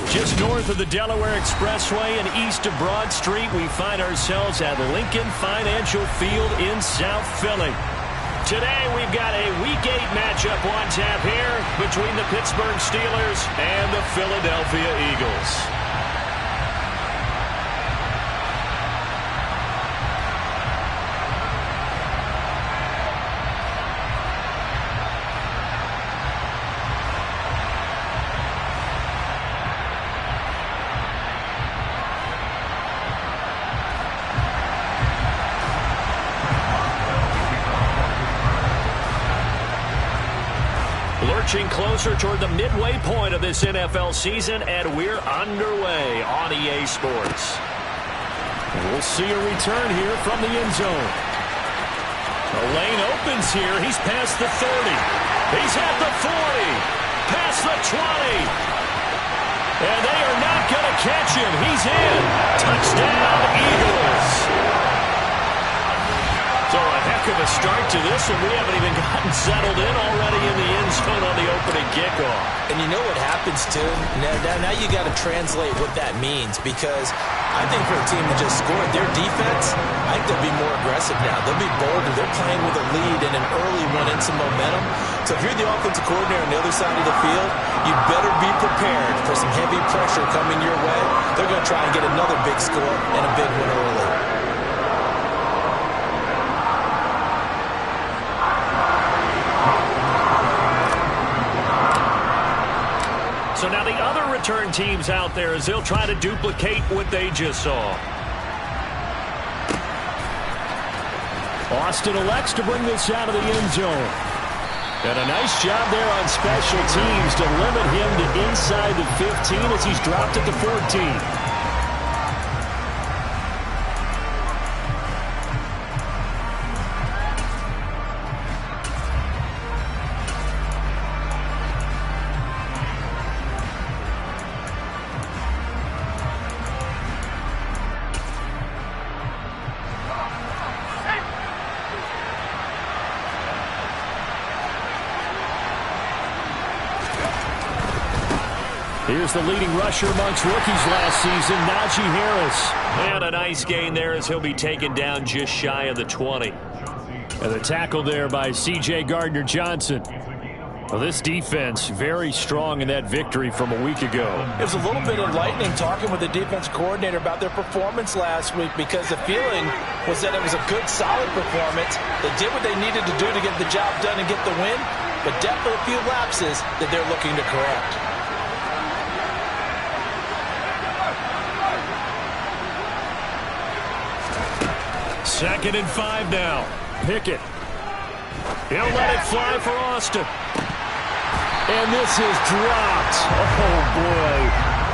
Just north of the Delaware Expressway and east of Broad Street, we find ourselves at Lincoln Financial Field in South Philly. Today, we've got a Week 8 matchup on tap here between the Pittsburgh Steelers and the Philadelphia Eagles. Lurching closer toward the midway point of this NFL season, and we're underway on EA Sports. We'll see a return here from the end zone. The lane opens here. He's past the 30. He's at the 40. Past the 20. And they are not going to catch him. He's in. Touchdown, Eagles. So a heck of a start to this, and we haven't even gotten settled in already in the end zone on the opening kickoff. And you know what happens, too? Now you got to translate what that means, because I think for a team that just scored, their defense, I think they'll be more aggressive now. They'll be bolder. They're playing with a lead and an early one and some momentum. So if you're the offensive coordinator on the other side of the field, you better be prepared for some heavy pressure coming your way. They're going to try and get another big score and a big one early. So now the other return teams out there as they'll try to duplicate what they just saw. Austin elects to bring this out of the end zone. And a nice job there on special teams to limit him to inside the 15 as he's dropped at the 14. Here's the leading rusher amongst rookies last season, Najee Harris. And a nice gain there as he'll be taken down just shy of the 20. And the tackle there by C.J. Gardner-Johnson. Well, this defense very strong in that victory from a week ago. It was a little bit enlightening talking with the defense coordinator about their performance last week, because the feeling was that it was a good, solid performance. They did what they needed to do to get the job done and get the win, but definitely a few lapses that they're looking to correct. Second and 5 now. Pickett. He'll let it fly for Austin. And this is dropped. Oh, boy.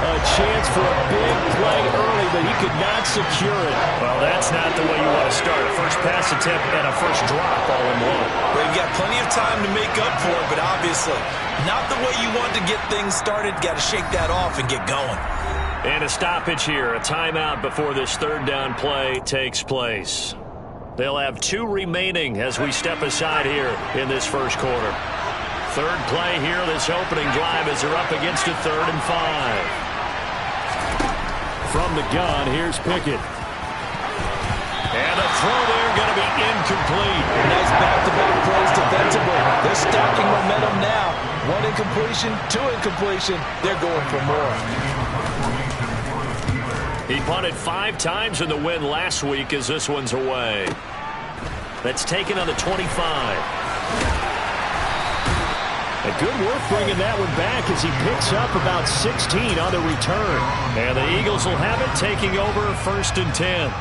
A chance for a big play early, but he could not secure it. Well, that's not the way you want to start. A first pass attempt and a first drop all in one. Well, you've got plenty of time to make up for it, but obviously not the way you want to get things started. Got to shake that off and get going. And a stoppage here, a timeout before this third down play takes place. They'll have 2 remaining as we step aside here in this first quarter. Third play here, this opening drive as they're up against a 3rd and 5. From the gun, here's Pickett. And a throw there going to be incomplete. Nice back-to-back plays defensively. They're stacking momentum now. 1 incompletion, 2 incompletion. They're going for more. He punted 5 times in the win last week as this one's away. That's taken on the 25. A good work bringing that one back as he picks up about 16 on the return. And the Eagles will have it, taking over 1st and 10.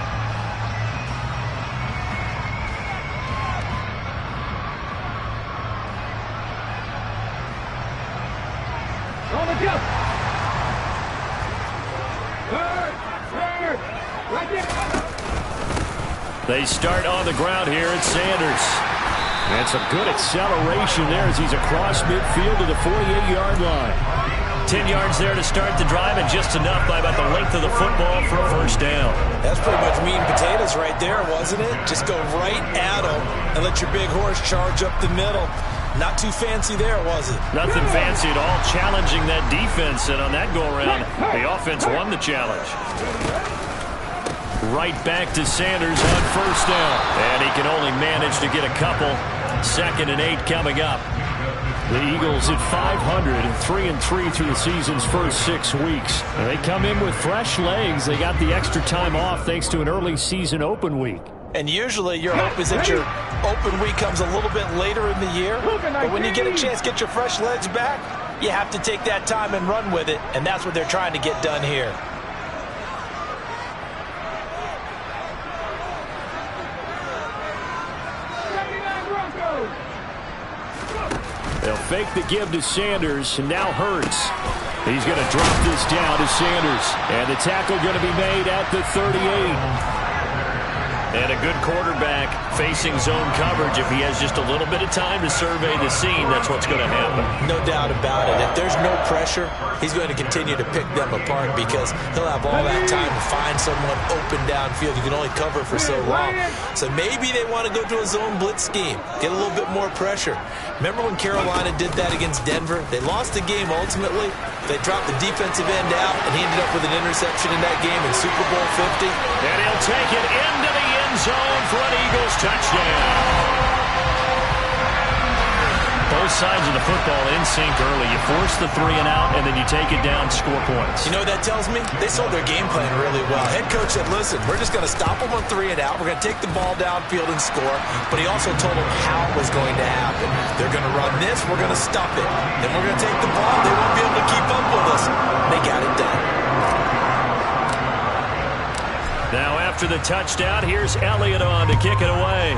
On the jump. They start on the ground here at Sanders. And some good acceleration there as he's across midfield to the 48-yard line. 10 yards there to start the drive, and just enough by about the length of the football for a first down. That's pretty much meat and potatoes right there, wasn't it? Just go right at them and let your big horse charge up the middle. Not too fancy there, was it? Nothing fancy at all, challenging that defense, and on that go-around, the offense won the challenge. Right back to Sanders on first down, and he can only manage to get a couple. 2nd and 8 coming up. The Eagles at 500 and 3-3 through the season's first 6 weeks. And they come in with fresh legs. They got the extra time off thanks to an early season open week. And usually your hope is that your open week comes a little bit later in the year. But when you get a chance to get your fresh legs back, you have to take that time and run with it. And that's what they're trying to get done here. They'll fake the give to Sanders, and now Hurts. He's going to drop this down to Sanders. And the tackle going to be made at the 38. And a good quarterback facing zone coverage. If he has just a little bit of time to survey the scene, that's what's going to happen. No doubt about it. If there's no pressure, he's going to continue to pick them apart because he'll have all that time to find someone open downfield. You can only cover for so long. So maybe they want to go to a zone blitz scheme, get a little bit more pressure. Remember when Carolina did that against Denver? They lost the game ultimately. They dropped the defensive end out, and he ended up with an interception in that game in Super Bowl 50. And he'll take it into the end zone for an Eagles touchdown. Both sides of the football in sync early. You force the 3 and out, and then you take it down, score points. You know what that tells me? They sold their game plan really well. Head coach said, listen, we're just going to stop them on 3 and out. We're going to take the ball downfield and score. But he also told them how it was going to happen. They're going to run this. We're going to stop it. Then we're going to take the ball. They won't be able to keep up with us. They got it done. Now after the touchdown, here's Elliott on to kick it away.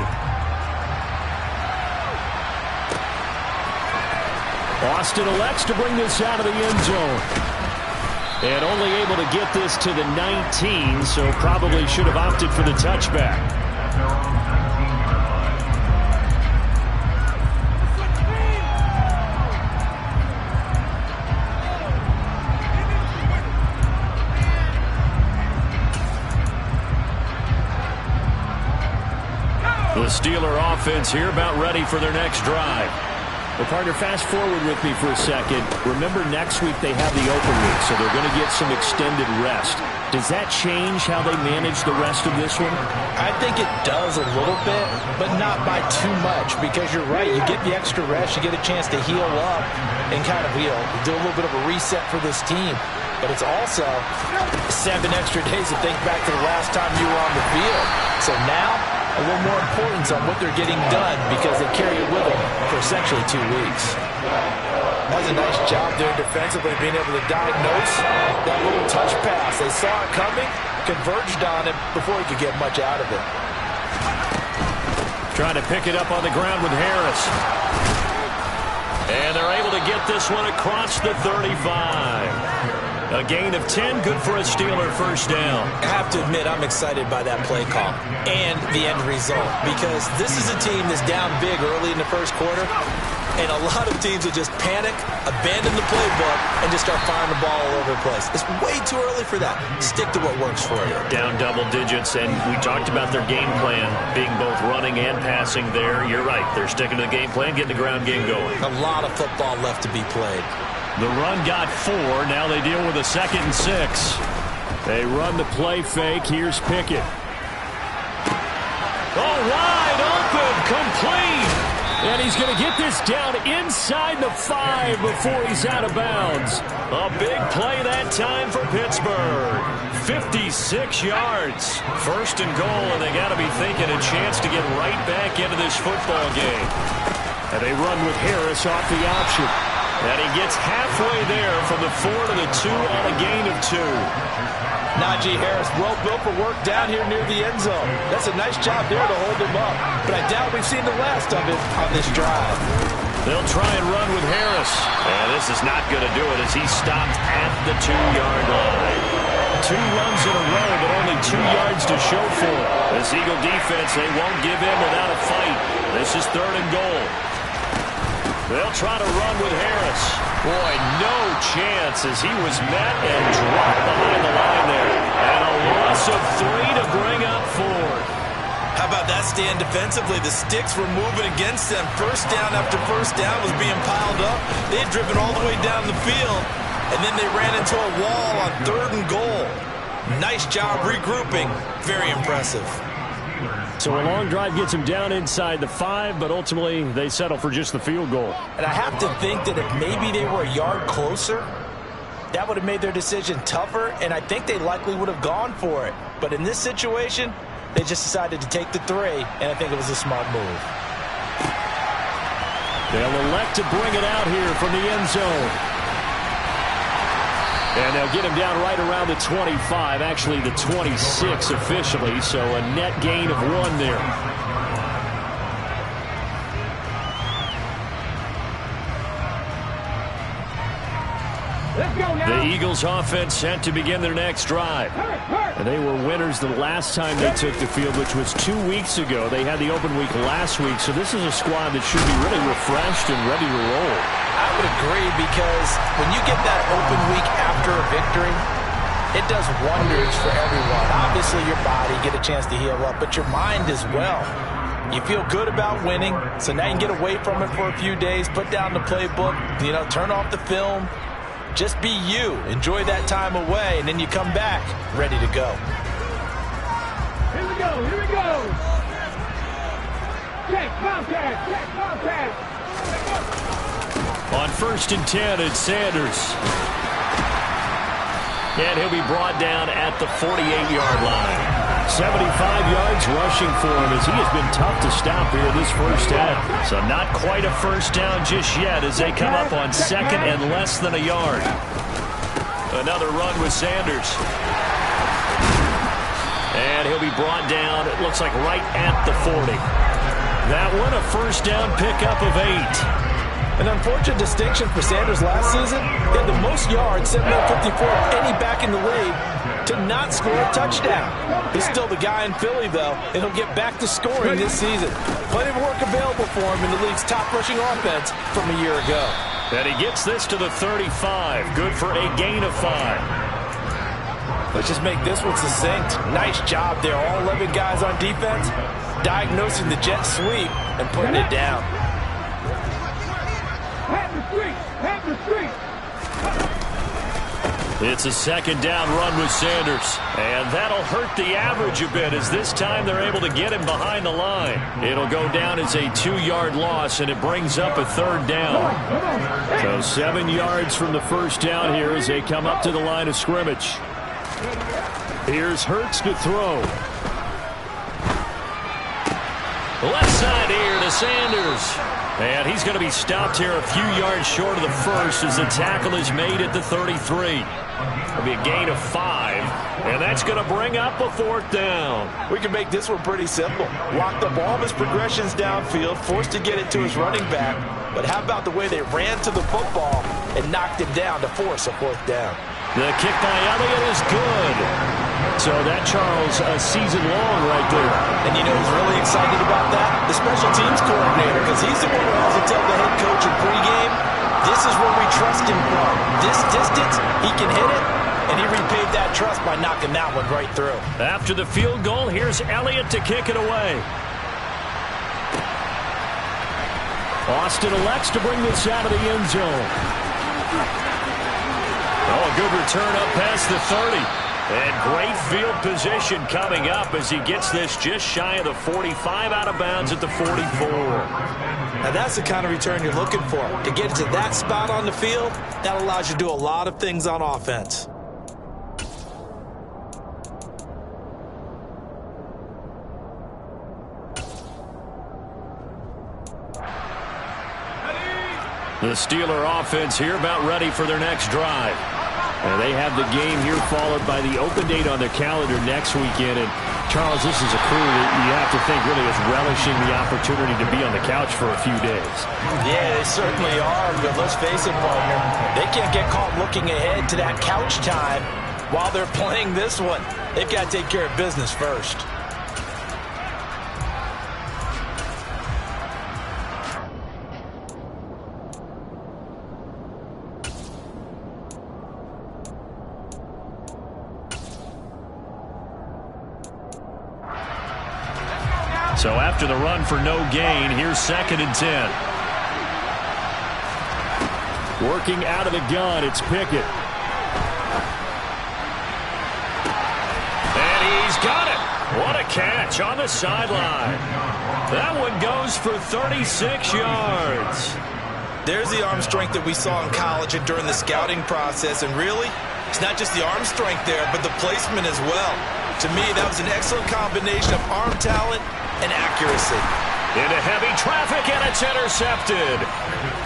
Austin elects to bring this out of the end zone. And only able to get this to the 19, so probably should have opted for the touchback. The Steeler offense here about ready for their next drive. Well, partner, fast forward with me for a second. Remember, next week they have the open week, so they're going to get some extended rest. Does that change how they manage the rest of this one? I think it does a little bit, but not by too much, because you're right. You get the extra rest. You get a chance to heal up and kind of, do a little bit of a reset for this team. But it's also 7 extra days to think back to the last time you were on the field. So now, a little more importance on what they're getting done because they carry it with them for essentially 2 weeks. That was a nice job there defensively, being able to diagnose that little touch pass. They saw it coming, converged on it before he could get much out of it. Trying to pick it up on the ground with Harris. And they're able to get this one across the 35. A gain of 10, good for a Steeler first down. I have to admit, I'm excited by that play call and the end result because this is a team that's down big early in the first quarter, and a lot of teams will just panic, abandon the playbook, and just start firing the ball all over the place. It's way too early for that. Stick to what works for you. Down double digits, and we talked about their game plan being both running and passing there. You're right. They're sticking to the game plan, getting the ground game going. A lot of football left to be played. The run got 4. Now they deal with a 2nd and 6. They run the play fake. Here's Pickett. Oh, wide open, complete. And he's going to get this down inside the 5 before he's out of bounds. A big play that time for Pittsburgh. 56 yards. First and goal, and they got to be thinking a chance to get right back into this football game. And they run with Harris off the option. And he gets halfway there from the 4 to the 2 on a gain of 2. Najee Harris, well built for work down here near the end zone. That's a nice job there to hold him up. But I doubt we've seen the last of it on this drive. They'll try and run with Harris. And this is not going to do it as he's stopped at the 2-yard line. 2 runs in a row, but only 2 yards to show for it. This Eagle defense, they won't give in without a fight. This is 3rd and goal. They'll try to run with Harris. Boy, no chance as he was met and dropped behind the line there. And a loss of 3 to bring up 4. How How about that stand defensively? The sticks were moving against them. First down after first down was being piled up. They had driven all the way down the field, and then they ran into a wall on 3rd and goal. Nice job regrouping. Very impressive. So a long drive gets them down inside the 5, but ultimately they settle for just the field goal. And I have to think that if maybe they were a yard closer, that would have made their decision tougher, and I think they likely would have gone for it. But in this situation, they just decided to take the 3, and I think it was a smart move. They'll elect to bring it out here from the end zone. And they'll get him down right around the 25, actually the 26 officially, so a net gain of 1 there. The Eagles offense set to begin their next drive. And they were winners the last time they took the field, which was 2 weeks ago. They had the open week last week, so this is a squad that should be really refreshed and ready to roll. I would agree, because when you get that open week after a victory, it does wonders for everyone. Obviously, your body get a chance to heal up, but your mind as well. You feel good about winning, so now you can get away from it for a few days, put down the playbook, turn off the film. Just be you. Enjoy that time away, and then you come back ready to go. Here we go, here we go. Check, contact, check, contact. On 1st and 10, it's Sanders. And he'll be brought down at the 48-yard line. 75 yards rushing for him, as he has been tough to stop here this first half. So not quite a first down just yet as they come up on 2nd and less than a yard. Another run with Sanders. And he'll be brought down, it looks like right at the 40. That one a first down pickup of 8. An unfortunate distinction for Sanders last season. He had the most yards, 754, of any back in the league, to not score a touchdown. He's still the guy in Philly, though, and he'll get back to scoring this season. Plenty of work available for him in the league's top rushing offense from a year ago. And he gets this to the 35. Good for a gain of 5. Let's just make this one succinct. Nice job there. All 11 guys on defense diagnosing the jet sweep and putting it down. It's a 2nd down run with Sanders, and that'll hurt the average a bit, as this time they're able to get him behind the line. It'll go down as a 2-yard loss, and it brings up a 3rd down. So 7 yards from the first down here as they come up to the line of scrimmage. Here's Hurts to throw. Left side here to Sanders. And he's going to be stopped here a few yards short of the first as the tackle is made at the 33. It'll be a gain of 5, and that's going to bring up a 4th down. We can make this one pretty simple. Walked up all of his progressions downfield, forced to get it to his running back. But how about the way they ran to the football and knocked him down to force a 4th down? The kick by Elliott is good. So that, Charles, a season long right there. And you know who's really excited about that? The special teams coordinator, because he's the one who has to tell the head coach in pregame, this is where we trust him from. This distance, he can hit it, and he repaid that trust by knocking that one right through. After the field goal, here's Elliott to kick it away. Austin elects to bring this out of the end zone. Oh, a good return up past the 30. And great field position coming up as he gets this just shy of the 45, out of bounds at the 44. Now that's the kind of return you're looking for. To get to that spot on the field, that allows you to do a lot of things on offense. The Steeler offense here about ready for their next drive. And they have the game here followed by the open date on their calendar next weekend. And, Charles, this is a crew that you have to think really is relishing the opportunity to be on the couch for a few days. Yeah, they certainly are. But let's face it, partner, they can't get caught looking ahead to that couch time while they're playing this one. They've got to take care of business first. So after the run for no gain, here's 2nd and 10. Working out of the gun, it's Pickett. And he's got it. What a catch on the sideline. That one goes for 36 yards. There's the arm strength that we saw in college and during the scouting process. And really, it's not just the arm strength there, but the placement as well. To me, that was an excellent combination of arm talent and accuracy. Into heavy traffic, and it's intercepted.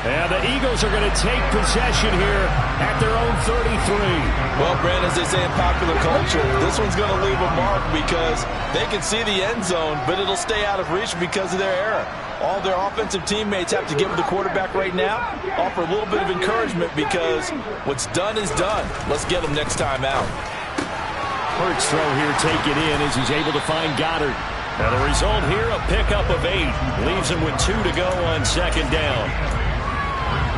And the Eagles are going to take possession here at their own 33. Well, Brent, as they say in popular culture, this one's going to leave a mark because they can see the end zone, but it'll stay out of reach because of their error. All their offensive teammates have to give the quarterback right now, offer a little bit of encouragement because what's done is done. Let's get them next time out. Hurts throw here taken in as he's able to find Goddard. Now the result here, a pickup of 8. Leaves him with 2 to go on 2nd down.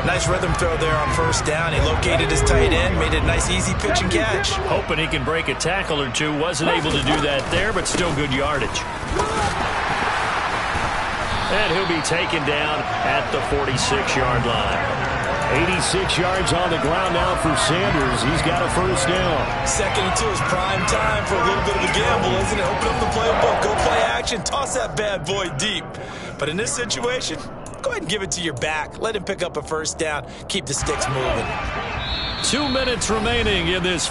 Nice rhythm throw there on 1st down. He located his tight end, made it a nice easy pitch and catch. Hoping he can break a tackle or two. Wasn't able to do that there, but still good yardage. And he'll be taken down at the 46-yard line. 86 yards on the ground now for Sanders. He's got a 1st down. 2nd and 2 is prime time for a little bit of a gamble, isn't it? Open up the playbook, go play action, toss that bad boy deep. But in this situation, go ahead and give it to your back. Let him pick up a 1st down. Keep the sticks moving. 2 minutes remaining in this.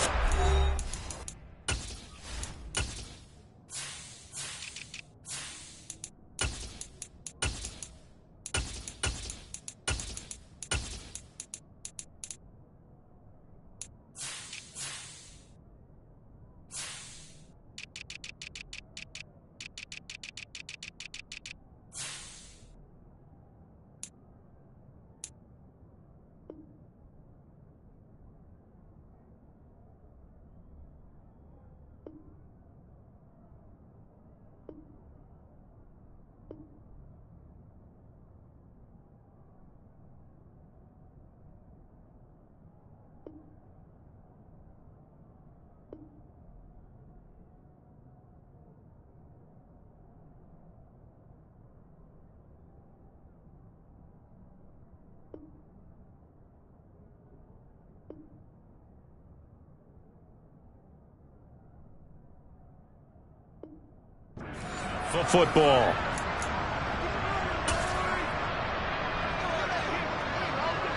For football.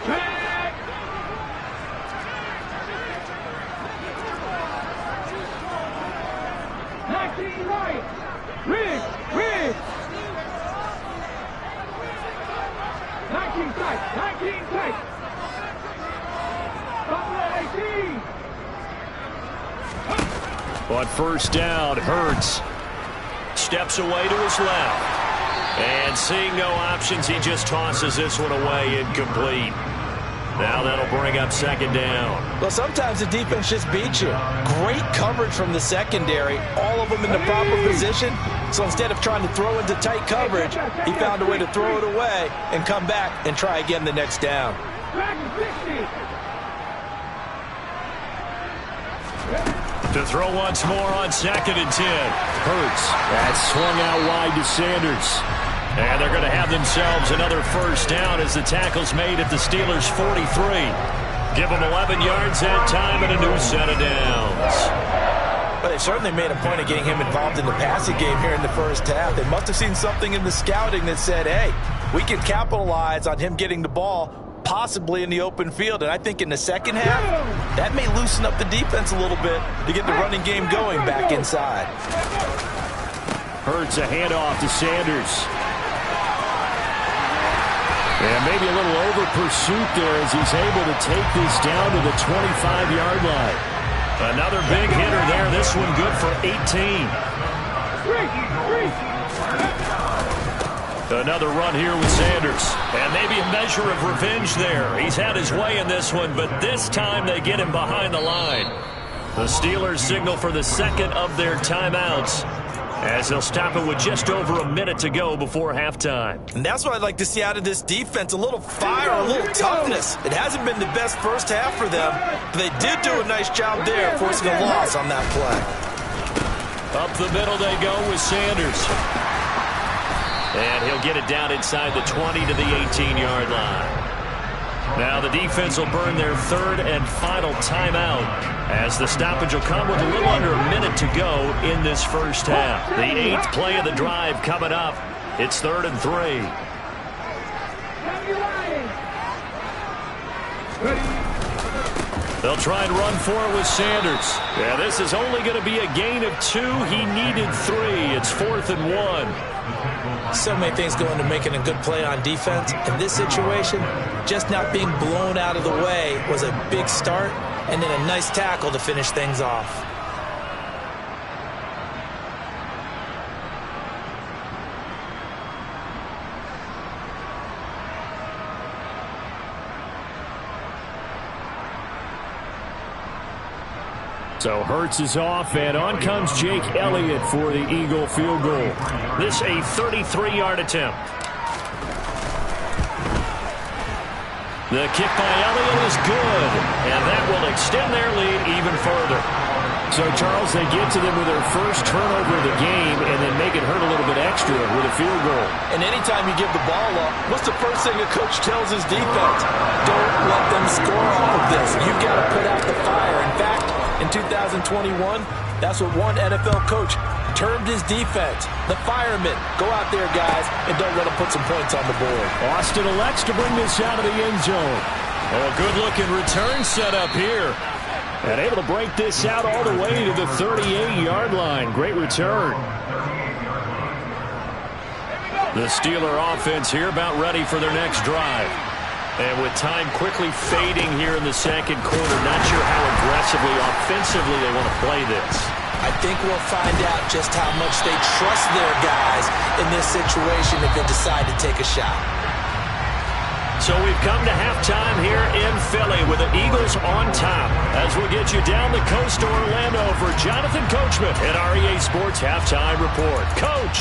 Right. Rig. 19 tight. Buffalo 18. On 1st down, Hurts steps away to his left. And seeing no options, he just tosses this one away, incomplete. Now that'll bring up 2nd down. Well, sometimes the defense just beats you. Great coverage from the secondary, all of them in the proper position. So instead of trying to throw into tight coverage, he found a way to throw it away and come back and try again the next down. To throw once more on 2nd and 10. Hurts. That's swung out wide to Sanders. And they're going to have themselves another 1st down as the tackle's made at the Steelers' 43. Give them 11 yards that time and a new set of downs. But they certainly made a point of getting him involved in the passing game here in the 1st half. They must have seen something in the scouting that said, hey, we can capitalize on him getting the ball possibly in the open field. And I think in the 2nd half, that may loosen up the defense a little bit to get the running game going back inside. Hurts a handoff to Sanders. And maybe a little over pursuit there as he's able to take this down to the 25-yard line. Another big hitter there. This one good for 18. Another run here with Sanders. And maybe a measure of revenge there. He's had his way in this one, but this time they get him behind the line. The Steelers signal for the 2nd of their timeouts, as they'll stop it with just over a minute to go before halftime. And that's what I'd like to see out of this defense, a little fire, a little toughness. It hasn't been the best 1st half for them, but they did do a nice job there forcing a loss on that play. Up the middle they go with Sanders. And he'll get it down inside the 20 to the 18-yard line. Now the defense will burn their third and final timeout as the stoppage will come with a little under a minute to go in this first half. The 8th play of the drive coming up. It's 3rd and 3. They'll try and run for it with Sanders. Yeah, this is only going to be a gain of 2. He needed 3. It's 4th and 1. So many things go into making a good play on defense. In this situation, just not being blown out of the way was a big start, and then a nice tackle to finish things off. So Hurts is off, and on comes Jake Elliott for the Eagle field goal. This a 33-yard attempt. The kick by Elliott is good, and that will extend their lead even further. So, Charles, they get to them with their first turnover of the game and then make it hurt a little bit extra with a field goal. And anytime you give the ball up, what's the first thing a coach tells his defense? Don't let them score off of this. You've got to put out the fire. In fact, in 2021, that's what one NFL coach termed his defense. The firemen. Go out there, guys, and don't let them put some points on the board. Austin elects to bring this out of the end zone. Oh, a good-looking return set up here. And able to break this out all the way to the 38-yard line. Great return. The Steeler offense here about ready for their next drive. And with time quickly fading here in the second quarter, not sure how aggressively, offensively they want to play this. I think we'll find out just how much they trust their guys in this situation if they decide to take a shot. So we've come to halftime here in Philly with the Eagles on top. As we'll get you down the coast to Orlando for Jonathan Coachman at REA Sports Halftime Report. Coach!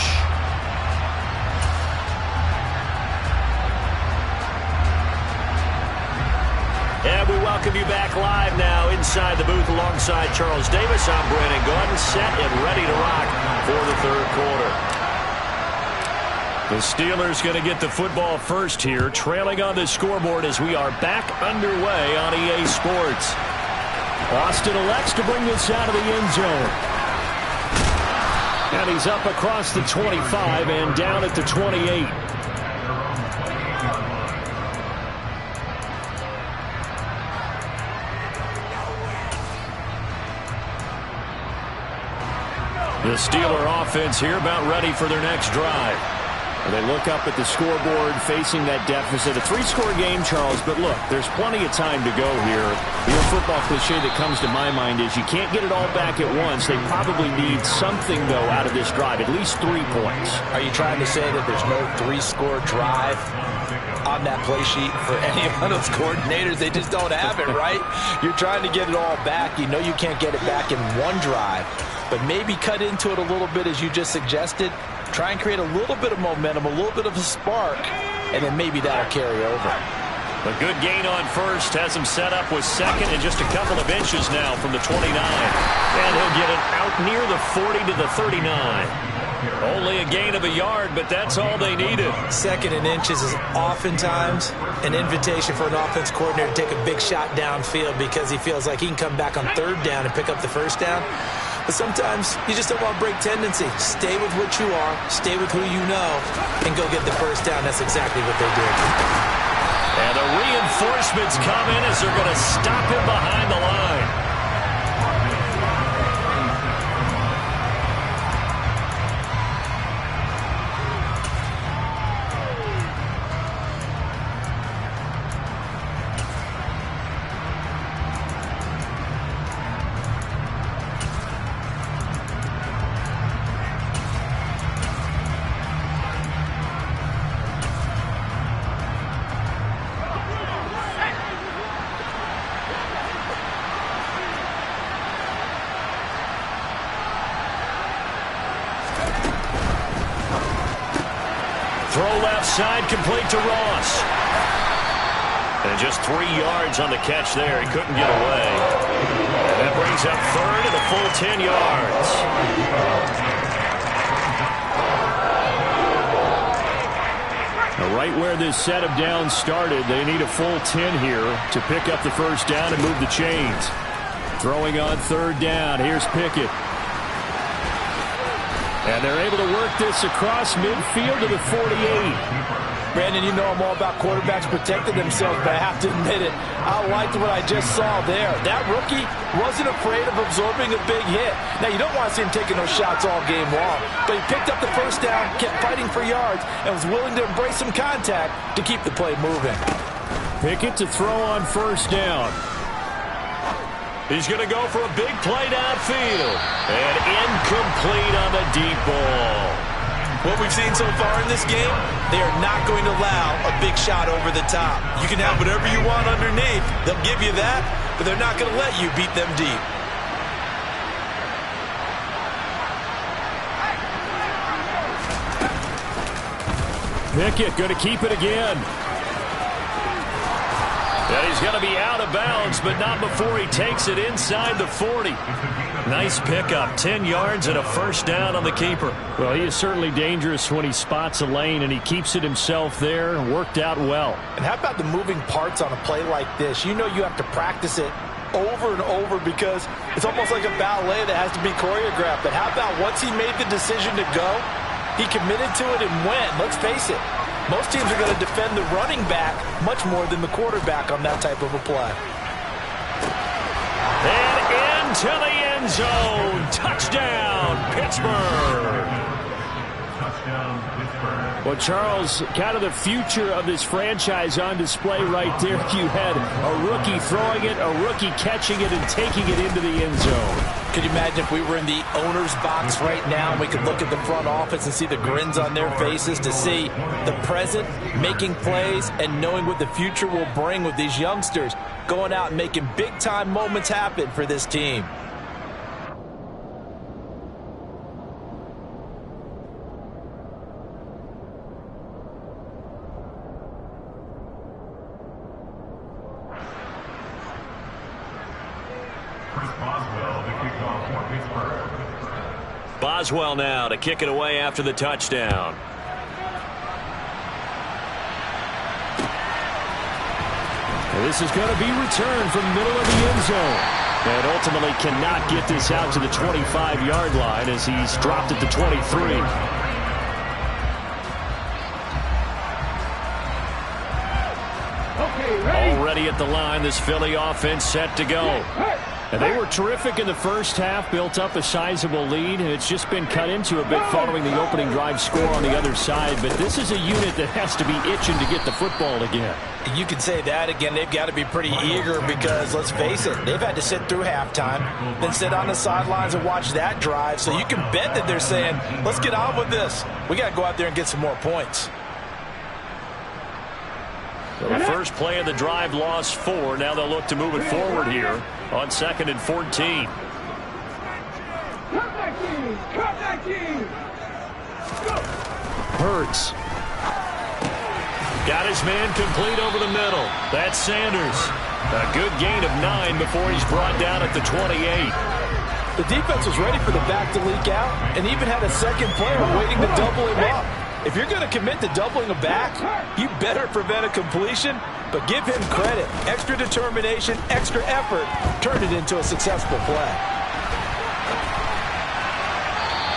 And we welcome you back live now inside the booth alongside Charles Davis. I'm Brandon Gaudin, set and ready to rock for the third quarter. The Steelers going to get the football first here, trailing on the scoreboard as we are back underway on EA Sports. Austin elects to bring this out of the end zone. And he's up across the 25 and down at the 28. The Steeler offense here about ready for their next drive. They look up at the scoreboard facing that deficit. A 3-score game, Charles, but look, there's plenty of time to go here. The football cliche that comes to my mind is you can't get it all back at once. They probably need something, though, out of this drive, at least 3 points. Are you trying to say that there's no 3-score drive on that play sheet for any of those coordinators? They just don't have it, right? You're trying to get it all back. You know you can't get it back in one drive, but maybe cut into it a little bit as you just suggested. Try and create a little bit of momentum, a little bit of a spark, and then maybe that'll carry over. A good gain on first has him set up with second and just a couple of inches now from the 29. And he'll get it out near the 40 to the 39. Only a gain of a yard, but that's all they needed. Second and inches is oftentimes an invitation for an offense coordinator to take a big shot downfield because he feels like he can come back on third down and pick up the first down. But sometimes you just don't want to break tendency. Stay with what you are, stay with who you know, and go get the first down. That's exactly what they did. And the reinforcements come in as they're going to stop him behind the line. Side complete to Ross. And just 3 yards on the catch there. He couldn't get away. And that brings up third and a full 10 yards. Right where this set of downs started, they need a full 10 here to pick up the first down and move the chains. Throwing on third down, here's Pickett. And they're able to work this across midfield to the 48. Brandon, you know I'm all about quarterbacks protecting themselves, but I have to admit it, I liked what I just saw there. That rookie wasn't afraid of absorbing a big hit. Now, you don't want to see him taking those shots all game long, but he picked up the first down, kept fighting for yards, and was willing to embrace some contact to keep the play moving. Pickett to throw on first down. He's going to go for a big play downfield. And incomplete on the deep ball. What we've seen so far in this game, they are not going to allow a big shot over the top. You can have whatever you want underneath. They'll give you that, but they're not going to let you beat them deep. Pickett going to keep it again. And he's going to be out of bounds, but not before he takes it inside the 40. Nice pickup, 10 yards and a first down on the keeper. Well, he is certainly dangerous when he spots a lane, and he keeps it himself there. Worked out well. And how about the moving parts on a play like this? You know you have to practice it over and over because it's almost like a ballet that has to be choreographed. But how about once he made the decision to go, he committed to it and went. Let's face it. Most teams are going to defend the running back much more than the quarterback on that type of a play. And into the end zone. Touchdown, Pittsburgh. Well, Charles, kind of the future of this franchise on display right there. You had a rookie throwing it, a rookie catching it, and taking it into the end zone. Could you imagine if we were in the owner's box right now and we could look at the front office and see the grins on their faces, to see the present making plays and knowing what the future will bring with these youngsters going out and making big-time moments happen for this team. Boswell now to kick it away after the touchdown. And this is going to be returned from the middle of the end zone. And ultimately cannot get this out to the 25-yard line as he's dropped at the 23. Already at the line, this Philly offense set to go. And they were terrific in the first half, built up a sizable lead, and it's just been cut into a bit following the opening drive score on the other side. But this is a unit that has to be itching to get the football again. You can say that again. They've got to be pretty eager because, let's face it, they've had to sit through halftime, then sit on the sidelines and watch that drive. So you can bet that they're saying, let's get on with this. We got to go out there and get some more points. So the first play of the drive lost 4. Now they'll look to move it forward here on 2nd and 14. Hurts. Got his man complete over the middle. That's Sanders. A good gain of 9 before he's brought down at the 28. The defense was ready for the back to leak out and even had a second player waiting to double him up. If you're going to commit to doubling a back, you better prevent a completion, but give him credit. Extra determination, extra effort, turned it into a successful play.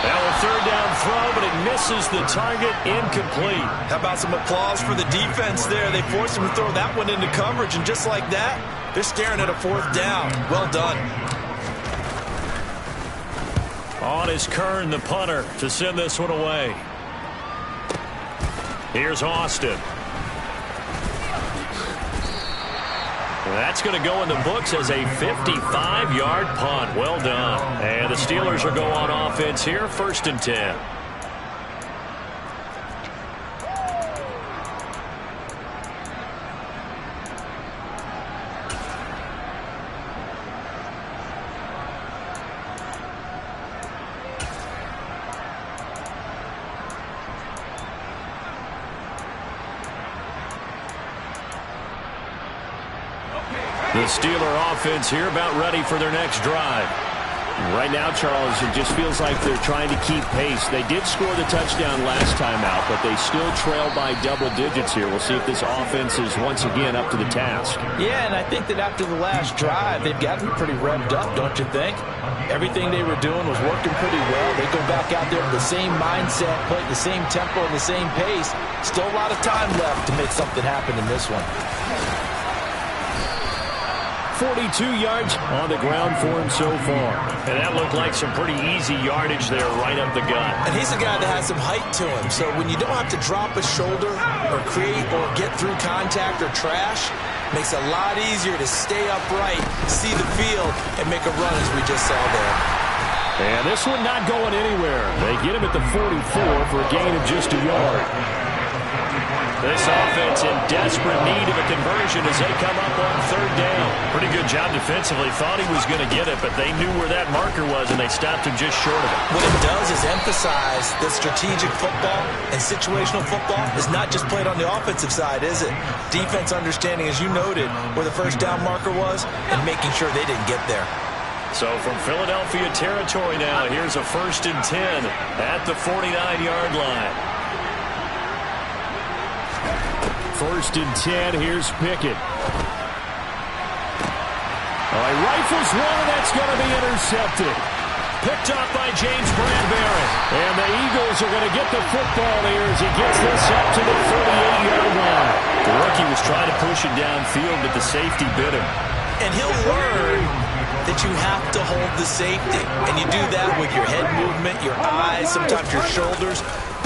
Now a third down throw, but it misses the target, incomplete. How about some applause for the defense there? They forced him to throw that one into coverage, and just like that, they're staring at a 4th down. Well done. On is Kern, the punter, to send this one away. Here's Austin. That's going to go in the books as a 55-yard punt. Well done. And the Steelers will go on offense here, 1st and 10. The Steeler offense here about ready for their next drive. Right now, Charles, it just feels like they're trying to keep pace. They did score the touchdown last time out, but they still trail by double digits here. We'll see if this offense is once again up to the task. Yeah, and I think that after the last drive, they've got to be pretty revved up, don't you think? Everything they were doing was working pretty well. They go back out there with the same mindset, play at the same tempo and the same pace. Still a lot of time left to make something happen in this one. 42 yards on the ground for him so far. And that looked like some pretty easy yardage there right up the gut. And he's a guy that has some height to him. So when you don't have to drop a shoulder or create or get through contact or trash, makes it a lot easier to stay upright, see the field, and make a run as we just saw there. And this one not going anywhere. They get him at the 44 for a gain of just a yard. This offense in desperate need of a conversion as they come up on third down. Pretty good job defensively. Thought he was going to get it, but they knew where that marker was, and they stopped him just short of it. What it does is emphasize that strategic football and situational football is not just played on the offensive side, is it? Defense understanding, as you noted, where the first down marker was and making sure they didn't get there. So from Philadelphia territory now, here's a 1st and 10 at the 49-yard line. 1st and 10, here's Pickett. He rifles one, and that's going to be intercepted. Picked up by James Bradbury. And the Eagles are going to get the football here as he gets this up to the 38-yard line. The rookie was trying to push it downfield, but the safety bit him. And he'll learn that you have to hold the safety. And you do that with your head movement, your eyes, sometimes your shoulders.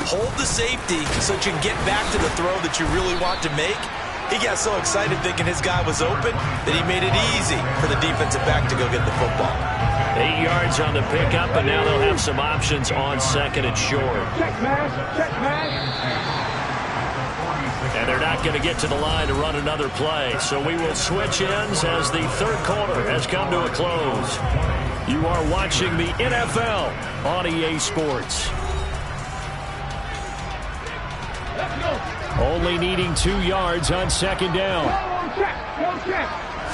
Hold the safety so that you can get back to the throw that you really want to make. He got so excited thinking his guy was open that he made it easy for the defensive back to go get the football. 8 yards on the pickup, and now they'll have some options on 2nd and short. Check man. And they're not going to get to the line to run another play. So we will switch ends as the third quarter has come to a close. You are watching the NFL on EA Sports. Only needing 2 yards on 2nd down. Check.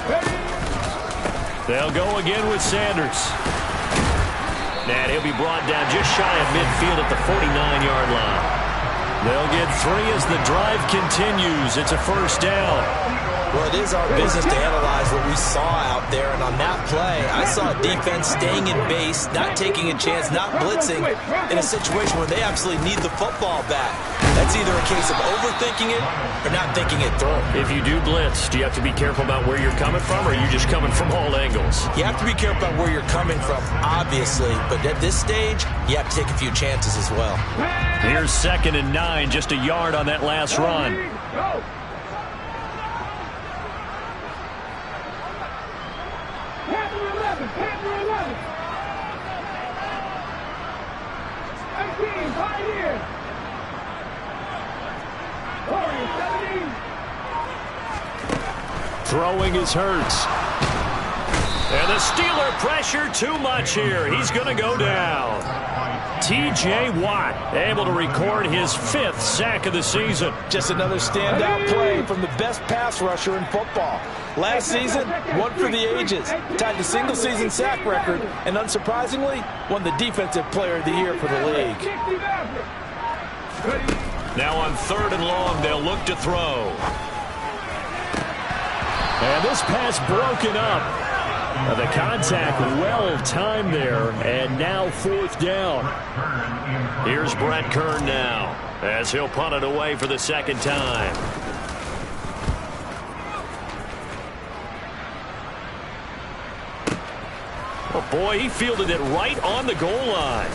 Ready? They'll go again with Sanders. And he'll be brought down just shy of midfield at the 49-yard line. They'll get 3 as the drive continues. It's a 1st down. Well, it is our business to analyze what we saw out there. And on that play, I saw a defense staying in base, not taking a chance, not blitzing in a situation where they absolutely need the football back. That's either a case of overthinking it or not thinking it through. If you do blitz, do you have to be careful about where you're coming from, or are you just coming from all angles? You have to be careful about where you're coming from, obviously. But at this stage, you have to take a few chances as well. Here's 2nd and 9, just a yard on that last run. Go. Panther 11. 18, Pioneer. Warriors 17. Throwing is Hurts. And the Steeler pressure too much here. He's going to go down. T.J. Watt able to record his 5th sack of the season. Just another standout play from the best pass rusher in football. Last season, one for the ages. Tied the single-season sack record, and unsurprisingly, won the Defensive Player of the Year for the league. Now on 3rd and long, they'll look to throw. And this pass broken up. The contact well-timed there, and now 4th down. Here's Brett Kern now, as he'll punt it away for the 2nd time. Oh boy, he fielded it right on the goal line.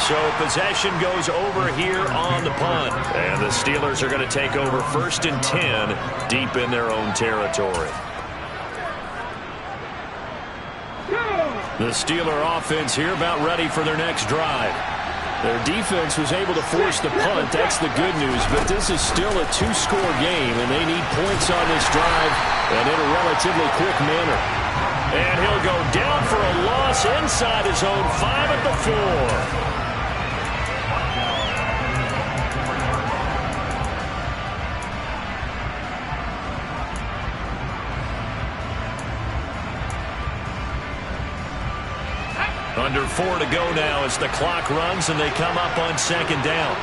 So possession goes over here on the punt. And the Steelers are going to take over 1st and 10 deep in their own territory. The Steeler offense here about ready for their next drive. Their defense was able to force the punt. That's the good news. But this is still a 2-score game, and they need points on this drive and in a relatively quick manner. And he'll go down for a loss inside his own 5 at the 4. Under 4 to go now as the clock runs and they come up on second down.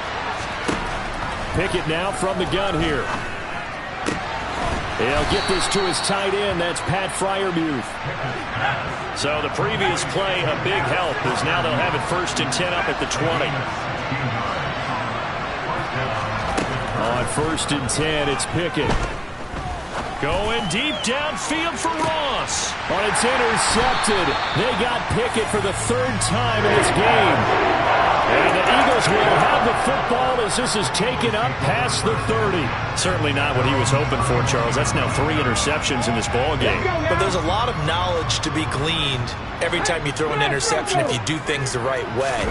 Pickett now from the gun here. He'll get this to his tight end. That's Pat Freiermuth. So the previous play, a big help, as now they'll have it 1st and 10 up at the 20. On 1st and 10, it's Pickett. Going deep downfield for Ross. But it's intercepted. They got Pickett for the 3rd time in this game. And the Eagles will have the football as this is taken up past the 30. Certainly not what he was hoping for, Charles. That's now 3 interceptions in this ball game. But there's a lot of knowledge to be gleaned every time you throw an interception if you do things the right way.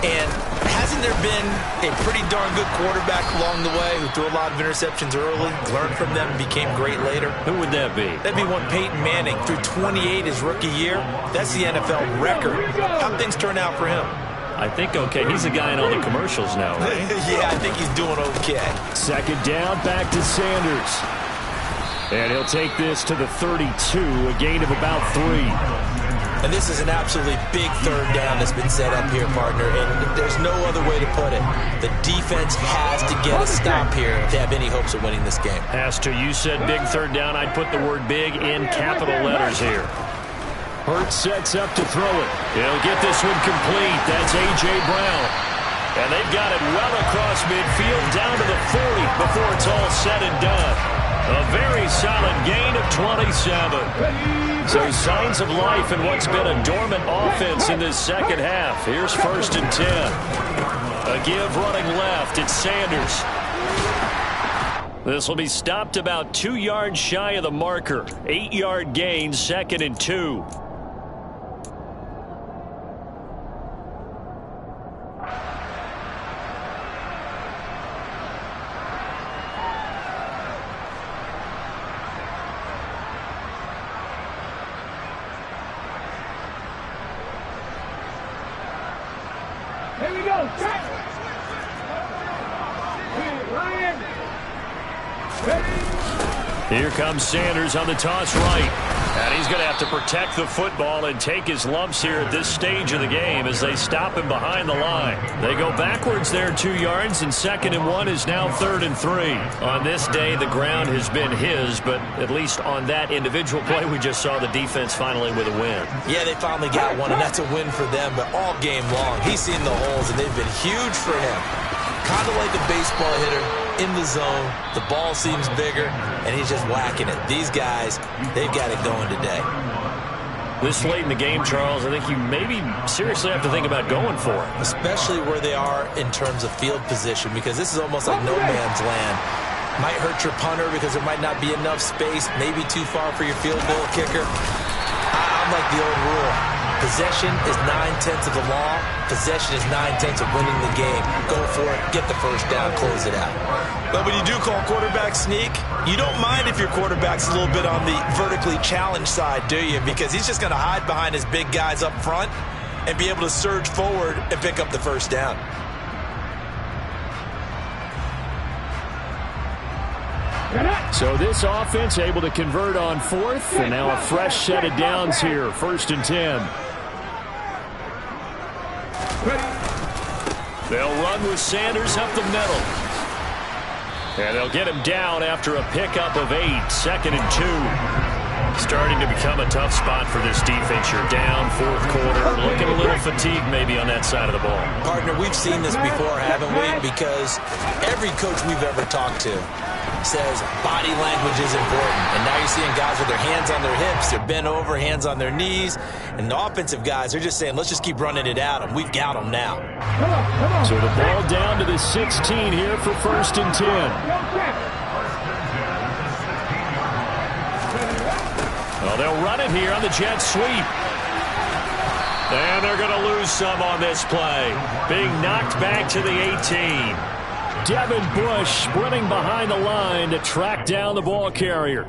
And hasn't there been a pretty darn good quarterback along the way who threw a lot of interceptions early, learned from them, and became great later? Who would that be? That'd be one Peyton Manning. Threw 28 his rookie year. That's the NFL record. How'd things turn out for him? I think okay. He's the guy in all the commercials now, right? Yeah, I think he's doing okay. Second down, back to Sanders. And he'll take this to the 32, a gain of about 3. And this is an absolutely big 3rd down that's been set up here, partner, and there's no other way to put it. The defense has to get a stop here to have any hopes of winning this game. Has to. You said big 3rd down. I'd put the word big in capital letters here. Hurts sets up to throw it. He'll get this one complete. That's A.J. Brown. And they've got it well across midfield down to the 40 before it's all said and done. A very solid gain of 27. So signs of life in what's been a dormant offense in this second half. Here's 1st and 10. A give running left. It's Sanders. This will be stopped about 2 yards shy of the marker. 8-yard gain, 2nd and 2. Here we go. Check. Ryan. Ready. Here comes Sanders on the toss right. And he's going to have to protect the football and take his lumps here at this stage of the game as they stop him behind the line. They go backwards there 2 yards, and 2nd and 1 is now 3rd and 3. On this day, the ground has been his, but at least on that individual play, we just saw the defense finally with a win. Yeah, they finally got one, and that's a win for them, but all game long, he's seen the holes, and they've been huge for him. Kind of like a baseball hitter. In the zone, the ball seems bigger, and he's just whacking it. These guys, they've got it going today. This late in the game, Charles, I think you maybe seriously have to think about going for it. Especially where they are in terms of field position, because this is almost like no man's land. Might hurt your punter because there might not be enough space, maybe too far for your field goal kicker. I'm like the old rule. Possession is 9/10 of the law. Possession is 9/10 of winning the game. Go for it, get the 1st down, close it out. But when you do call quarterback sneak, you don't mind if your quarterback's a little bit on the vertically challenged side, do you? Because he's just going to hide behind his big guys up front and be able to surge forward and pick up the 1st down. So this offense able to convert on 4th, and now a fresh set of downs here, 1st and 10. They'll run with Sanders up the middle. And they'll get him down after a pickup of 8, 2nd and 2. Starting to become a tough spot for this defense. You're down 4th quarter, looking a little fatigued maybe on that side of the ball. Partner, we've seen this before, haven't we? Because every coach we've ever talked to says body language is important. And now you're seeing guys with their hands on their hips, they're bent over, hands on their knees. And the offensive guys are just saying, let's just keep running it at them. We've got them now. So the ball down to the 16 here for 1st and 10. Well, they'll run it here on the jet sweep. And they're going to lose some on this play. Being knocked back to the 18. Devin Bush sprinting behind the line to track down the ball carrier.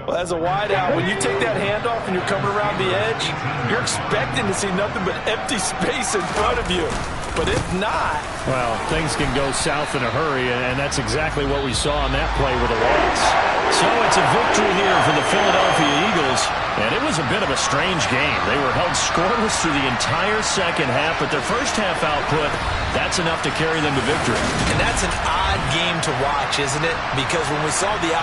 Well, as a wideout, when you take that handoff and you're coming around the edge, you're expecting to see nothing but empty space in front of you. but if not... Well, things can go south in a hurry, and that's exactly what we saw on that play with a loss. So it's a victory here for the Philadelphia Eagles, and it was a bit of a strange game. They were held scoreless through the entire second half, but their first half output, that's enough to carry them to victory. And that's an odd game to watch, isn't it? Because when we saw the